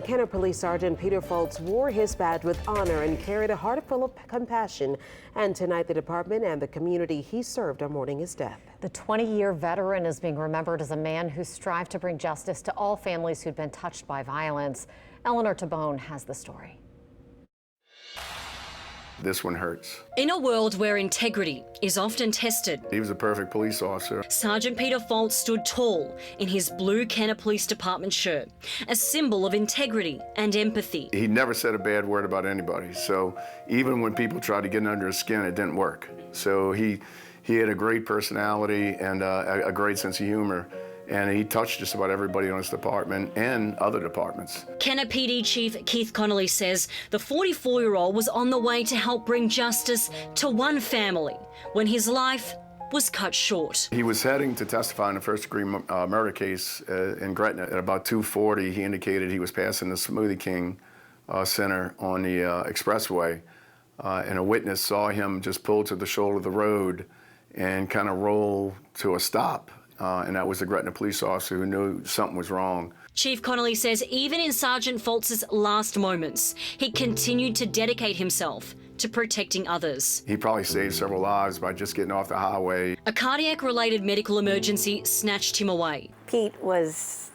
Kenner Police Sergeant Peter Foltz wore his badge with honor and carried a heart full of compassion. And tonight, the department and the community he served are mourning his death. The 20-year veteran is being remembered as a man who strived to bring justice to all families who'd been touched by violence. Eleanor Tabone has the story. This one hurts. In a world where integrity is often tested, He was a perfect police officer. Sergeant Peter Foltz stood tall in his blue Kenner Police Department shirt, a symbol of integrity and empathy. He never said a bad word about anybody, so even when people tried to get under his skin, it didn't work. So he had a great personality and a great sense of humor. And he touched just about everybody on his department and other departments. Kenner PD Chief Keith Connolly says the 44-year-old was on the way to help bring justice to one family when his life was cut short. He was heading to testify in a first-degree murder case in Gretna. At about 2:40, he indicated he was passing the Smoothie King Center on the expressway, and a witness saw him just pull to the shoulder of the road and kind of roll to a stop. And that was the Gretna police officer who knew something was wrong. Chief Connolly says even in Sergeant Foltz's last moments, he continued to dedicate himself to protecting others. He probably saved several lives by just getting off the highway. A cardiac-related medical emergency snatched him away. Pete was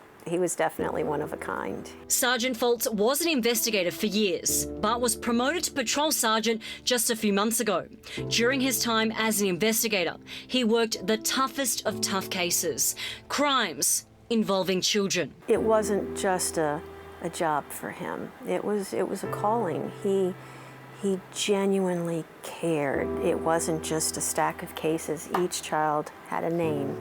definitely one of a kind. Sergeant Foltz was an investigator for years, but was promoted to patrol sergeant just a few months ago. During his time as an investigator, he worked the toughest of tough cases, crimes involving children. It wasn't just a job for him. It was a calling. He genuinely cared. It wasn't just a stack of cases. Each child had a name.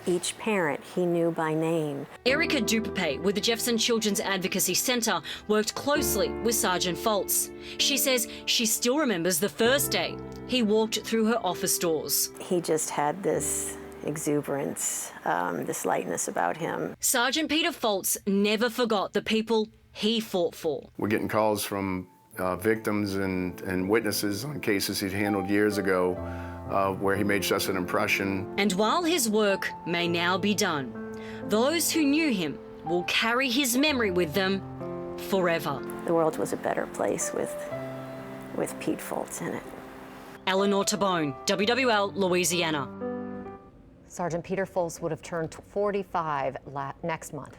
Each parent he knew by name. Erica Dupape with the Jefferson Children's Advocacy Centre worked closely with Sergeant Foltz. She says she still remembers the first day he walked through her office doors. He just had this exuberance, this lightness about him. Sergeant Peter Foltz never forgot the people he fought for. We're getting calls from victims and witnesses on cases he'd handled years ago where he made such an impression. And while his work may now be done, those who knew him will carry his memory with them forever. The world was a better place with Pete Foltz in it. Eleanor Tabone, WWL, Louisiana. Sergeant Peter Foltz would have turned 45 next month,